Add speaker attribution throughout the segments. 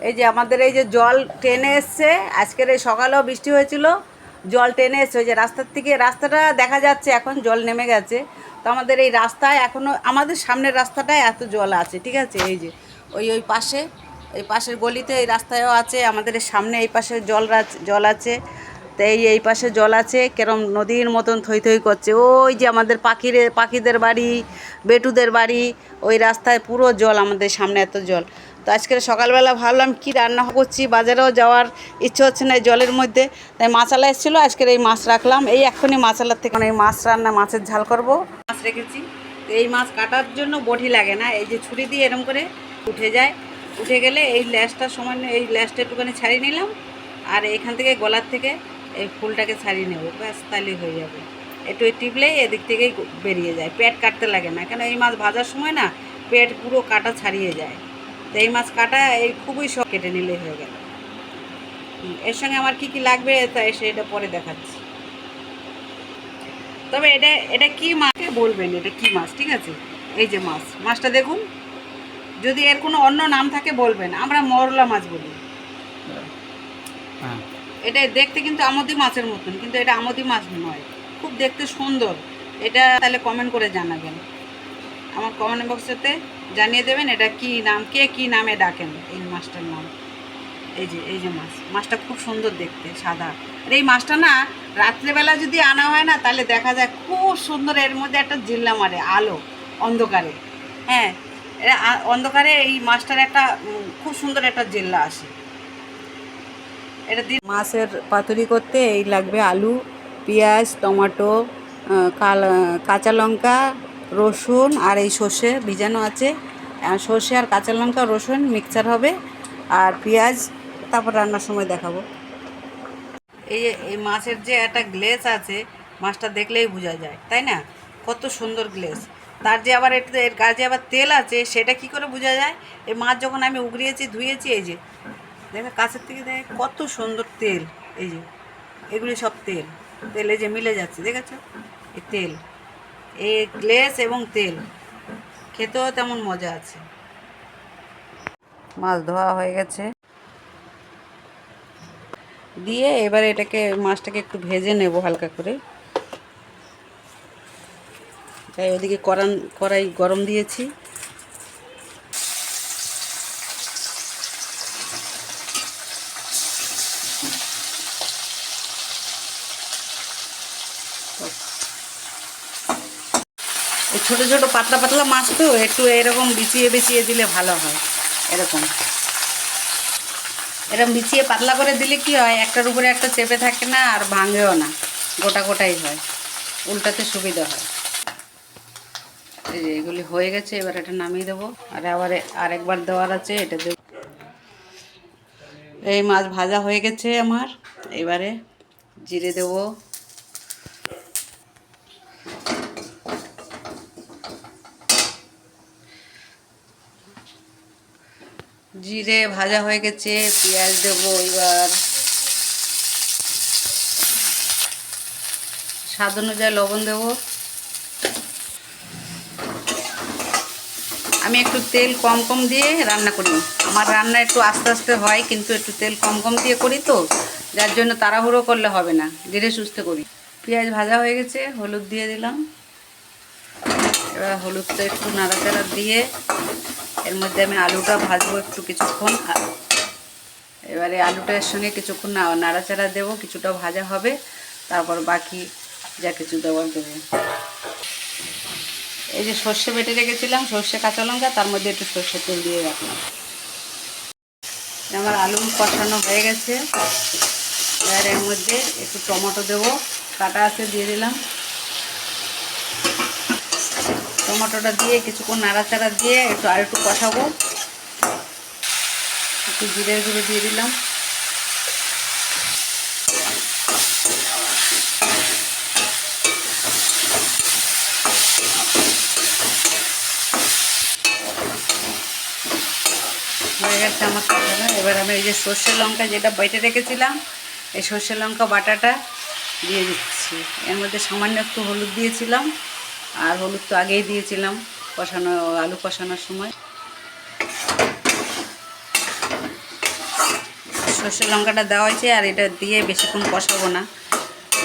Speaker 1: এই যে আমাদের এই যে জল টেনে এসছে, আজকের এই সকালেও বৃষ্টি হয়েছিল, জল টেনে এসছে। ওই যে রাস্তার থেকে রাস্তাটা দেখা যাচ্ছে, এখন জল নেমে গেছে। তো আমাদের এই রাস্তায় এখনও, আমাদের সামনের রাস্তাটায় এত জল আছে, ঠিক আছে। এই যে ওই পাশে, এই পাশের গলিতে এই রাস্তায়ও আছে, আমাদের এই সামনে এই পাশে জল আছে। তো এই পাশে জল আছে, কেরম নদীর মতন থই থই করছে। ওই যে আমাদের পাখিদের বাড়ি, বেটুদের বাড়ি, ওই রাস্তায় পুরো জল, আমাদের সামনে এত জল। তো আজকে সকালবেলা ভাবলাম কি রান্না করছি, বাজারেও যাওয়ার ইচ্ছে হচ্ছে না এই জলের মধ্যে, তাই মাছালা এসেছিলো, আজকের এই মাছ রাখলাম। এই এক্ষুনি মাছালার থেকে এই মাছ রান্না, মাছের ঝাল করব। মাছ রেখেছি, তো এই মাছ কাটার জন্য বটি লাগে না, এই যে ছুরি দিয়ে এরম করে উঠে যায়। উঠে গেলে এই ল্যাসটার সামান্য, এই ল্যাসটা একটুখানি ছাড়িয়ে নিলাম, আর এখান থেকে গলার থেকে এই ফুলটাকে ছাড়িয়ে নেব, ব্যাস তাহলেই হয়ে যাবে। একটু টিপলেই এদিক থেকেই বেরিয়ে যায়, পেট কাটতে লাগে না, কেন এই মাছ ভাজার সময় না পেট পুরো কাটা ছাড়িয়ে যায়। তো এই মাছ কাটা এই খুবই শখ, কেটে নিলেই হয়ে গেল। এর সঙ্গে আমার কি কি লাগবে তাই সেটা পরে দেখাচ্ছি। তবে এটা এটা কী মাছকে বলবেন, এটা কী মাছ, ঠিক আছে। এই যে মাছটা দেখুন, যদি এর কোনো অন্য নাম থাকে বলবেন, আমরা মরলা মাছ বলি। এটা দেখতে কিন্তু আমোদি মাছের মতন, কিন্তু এটা আমোদি মাছ নয়, খুব দেখতে সুন্দর। এটা তাহলে কমেন্ট করে জানাবেন, আমার কমেন্ট বক্সেতে জানিয়ে দেবেন এটা কি নাম, কে কী নামে ডাকেন এই মাছটার নাম। এই যে মাছটা খুব সুন্দর দেখতে, সাদা। আর এই মাছটা না রাত্রেবেলা যদি আনা হয় না, তাহলে দেখা যায় খুব সুন্দর, এর মধ্যে একটা জিল্লা মারে আলো অন্ধকারে। হ্যাঁ, অন্ধকারে এই মাছটার একটা খুব সুন্দর একটা জিল্লা আসে। এটা দিয়ে মাছের পাতুরি করতে এই লাগবে আলু, পেঁয়াজ, টমেটো, কাঁচা লঙ্কা, রসুন, আর এই সর্ষে ভিজানো আছে। সর্ষে আর কাঁচা লঙ্কা রসুন মিক্সচার হবে, আর পেঁয়াজ তারপর রান্নার সময় দেখাবো। এই মাছের যে একটা গ্লেজ আছে, মাছটা দেখলেই বোঝা যায়, তাই না, কত সুন্দর গ্লেজ। তার যে আবার একটু এর গায়ে আবার তেল আছে, সেটা কি করে বোঝা যায়? এই মাছ যখন আমি উগড়িয়েছি, ধুয়েছি, এই যে দেখে কাছের থেকে দেখে কত সুন্দর তেল। এই যে এগুলি সব তেলে যে মিলে যাচ্ছে, দেখেছো? এই তেল, এই গ্লেজ এবং তেল, খেতেও তেমন মজা আছে। মাছ ধোয়া হয়ে গেছে, দিয়ে এবারে মাছটাকে একটু ভেজে নেব হালকা করে। তাই ওদিকে কড়াই গরম দিয়েছি। এই ছোটো ছোটো পাতলা পাতলা মাছ তো, একটু এরকম বিছিয়ে দিলে ভালো হয়। এরকম বিছিয়ে পাতলা করে দিলে কি হয়, একটার উপরে একটা চেপে থাকে না, আর ভাঙেও না, গোটাই হয়, উল্টাতে সুবিধা হয়। এই যে এগুলি হয়ে গেছে, এবার এটা নামিয়ে দেবো, আর আরেকবার দেওয়ার আছে, এটা দেব। এই মাছ ভাজা হয়ে গেছে আমার, এবারে জিরে দেব, জিরে ভাজা হয়ে গেছে, পেঁয়াজ দেব, এবার স্বাদ অনুযায়ী লবণ দেব। আমি একটু তেল কম দিয়ে রান্না করি, আমার রান্না একটু আস্তে আস্তে হয়, কিন্তু একটু তেল কম দিয়ে করি, তো যার জন্য তাড়াহুড়ো করলে হবে না, ধীরে সুস্থে করি। পেঁয়াজ ভাজা হয়ে গেছে, হলুদ দিয়ে দিলাম। এবার হলুদটা একটু নাড়াচাড়া দিয়ে এর মধ্যে আমি আলুটা ভাজবো একটু কিছুক্ষণ। এবারে আলুটার সঙ্গে কিছুক্ষণ নাড়াচাড়া দেবো, কিছুটা ভাজা হবে, তারপর বাকি যা কিছু দেওয়ার দেবো। এই যে সর্ষে বেটে রেখেছিলাম, সর্ষে কাঁচা লঙ্কা, তার মধ্যে একটু সর্ষের তেল দিয়ে রাখলাম। আমার আলু কষানো হয়ে গেছে, এবার এর মধ্যে একটু টমেটো দেবো, কাটা আছে, দিয়ে দিলাম। টমেটোটা দিয়ে কিছুক্ষণ নাড়াচাড়া দিয়ে একটু কষাবো। একটু জিরের গুঁড়ো দিয়ে দিলাম। হয়ে গেছে আমার কষানো। এবার আমি এই যে সর্ষে লঙ্কা যেটা বেটে রেখেছিলাম, এই সর্ষে লঙ্কা বাটাটা দিয়ে দিচ্ছি। এর মধ্যে সামান্য একটু হলুদ দিয়েছিলাম, আর হলুদ তো আগেই দিয়েছিলাম আলু কষানোর সময়। সর্ষের লঙ্কাটা দেওয়া হয়েছে, আর এটা দিয়ে বেশিক্ষণ কষাবো না।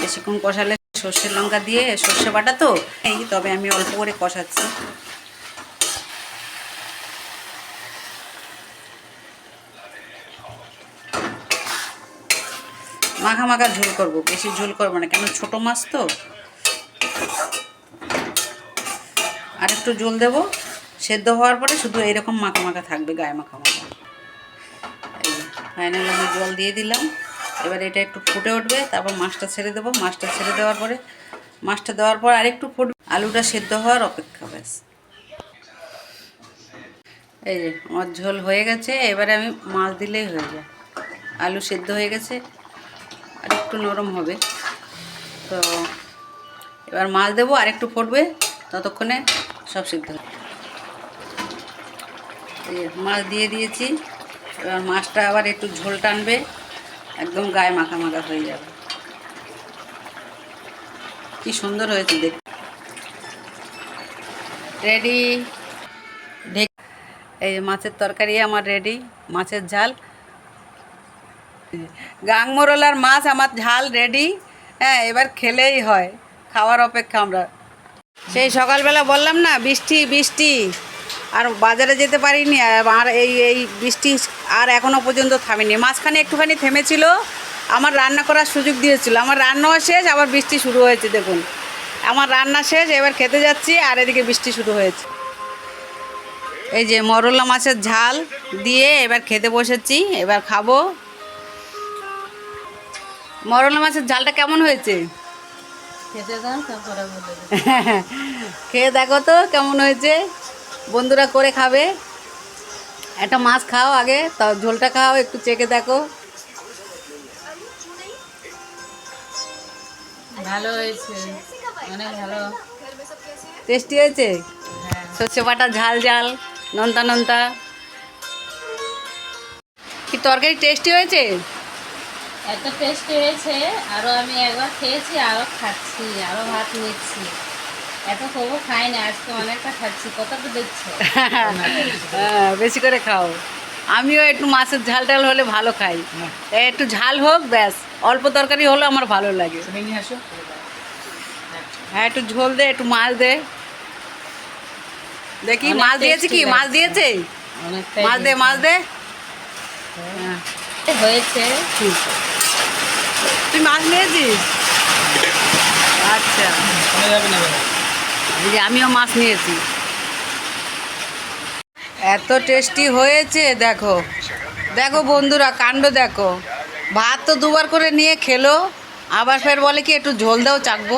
Speaker 1: বেশিক্ষণ কষালে সর্ষের লঙ্কা দিয়ে সর্ষে বাটা তো এই, তবে আমি অল্প করে কষাচ্ছি। মাখা মাখা ঝোল করবো, বেশি ঝোল করবো না, কেন ছোটো মাছ তো। আর একটু ঝোল দেবো, সেদ্ধ হওয়ার পরে শুধু এরকম মাখা মাখা থাকবে, গায়ে মাখা মাখা। এই ফাইনাল আমি জল দিয়ে দিলাম। এবার এটা একটু ফুটে উঠবে, তারপর মাছটা ছেড়ে দেবো। মাছটা ছেড়ে দেওয়ার পরে, মাছটা দেওয়ার পর আরেকটু ফুটবে, আলুটা সেদ্ধ হওয়ার অপেক্ষা, ব্যাস। এই যে আমার ঝোল হয়ে গেছে, এবারে আমি মাছ দিলেই হয়ে যায়। আলু সেদ্ধ হয়ে গেছে, আর একটু নরম হবে তো। এবার মাছ দেবো, আর একটু ফুটবে, ততক্ষণে সব সিদ্ধ হবে। এই মাছ দিয়ে দিয়েছি, এবার মাছটা আবার একটু ঝোল টানবে, একদম গায়ে মাখা মাখা হয়ে যাবে। কি সুন্দর হয়েছে দেখ। রেডি। এই যে মাছের তরকারি আমার রেডি, মাছের ঝাল, গাংমরলার মাছ আমার ঝাল রেডি। হ্যাঁ, এবার খেলেই হয়, খাওয়ার অপেক্ষা আমরা। সেই সকালবেলা বললাম না বৃষ্টি বৃষ্টি, আর বাজারে যেতে পারিনি, আর এই বৃষ্টি আর এখনও পর্যন্ত থামেনি। মাঝখানে একটুখানি থেমেছিল, আমার রান্না করার সুযোগ দিয়েছিল। আমার রান্নাও শেষ, আবার বৃষ্টি শুরু হয়েছে। দেখুন, আমার রান্না শেষ, এবার খেতে যাচ্ছি, আর এদিকে বৃষ্টি শুরু হয়েছে। এই যে মরলা মাছের ঝাল দিয়ে এবার খেতে বসেছি, এবার খাবো। মরলা মাছের ঝালটা কেমন হয়েছে?
Speaker 2: খেতে দাও, তারপরে বলে দেবো।
Speaker 1: খেয়ে দেখো তো কেমন হয়েছে, বন্ধুরা করে খাবে। একটা মাছ খাও আগে, তাও ঝোলটা খাও, একটু চেখে দেখো।
Speaker 2: ভালো হয়েছে, অনেক ভালো,
Speaker 1: টেস্টি হয়েছে।
Speaker 2: হ্যাঁ।
Speaker 1: সর্ষে বাটা ঝাল ঝাল, নোনতা নোনতা। কি তরকারি টেস্টি হয়েছে?
Speaker 2: এত টেস্টি হয়েছে, আরও আমি একবার খেয়েছি, আরও খাচ্ছি, আরও ভাত নিচ্ছি। এত খবর খাই না, আজকে অনেকটা খাচ্ছি। কতটা দেখছো?
Speaker 1: হ্যাঁ, বেশি করে খাও। আমিও একটু মাছের ঝাল টাল হলে ভালো খাই, একটু ঝাল হোক ব্যাস, অল্প তরকারি হলে আমার ভালো লাগে। হ্যাঁ, একটু ঝোল দে, একটু মাছ দে। দেখি
Speaker 2: অনেক
Speaker 1: মাছ দিয়েছে কি,
Speaker 2: tasty
Speaker 1: মাছ
Speaker 2: লাগছে।
Speaker 1: দিয়েছে,
Speaker 2: অনেকটাই
Speaker 1: মাছ দে, মাছ দে।
Speaker 2: হ্যাঁ। হয়েছে।
Speaker 1: তুই মাছ নিয়েছিস? আচ্ছা, এই যে আমিও মাছ নিয়েছি। এত টেস্টি হয়েছে, দেখো দেখো বন্ধুরা, কাণ্ড দেখো। ভাত তো দুবার করে নিয়ে খেলো, আবার ফের বলে কি একটু ঝোল দাও, চাকবো।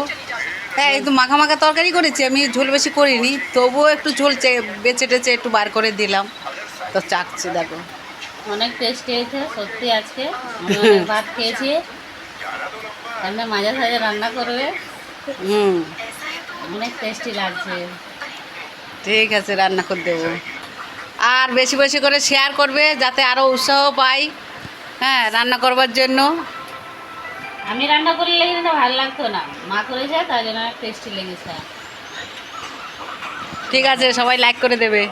Speaker 1: হ্যাঁ, একটু মাখা মাখা তরকারি করেছি আমি, ঝোল বেশি করিনি, তবুও একটু ঝোল বেছে টেছে একটু বার করে দিলাম, তো চাকছি দেখো।
Speaker 2: অনেক টেস্টি হয়েছে সত্যি। আজকে আমি অনেক ভাত খেয়েছি, আমরা মাঝে সাঝে রান্না করবে,
Speaker 1: হুম,
Speaker 2: অনেক টেস্টি লাগছে।
Speaker 1: ঠিক আছে, রান্না করে দেবো। আর বেশি বেশি করে শেয়ার করবে, যাতে আরও উৎসাহ পাই, হ্যাঁ, রান্না করবার জন্য।
Speaker 2: আমি রান্না করলে কিন্তু ভালো লাগতো না, মা করেছে, তাই জন্য অনেক টেস্টি লেগেছে।
Speaker 1: ঠিক আছে, সবাই লাইক করে দেবে।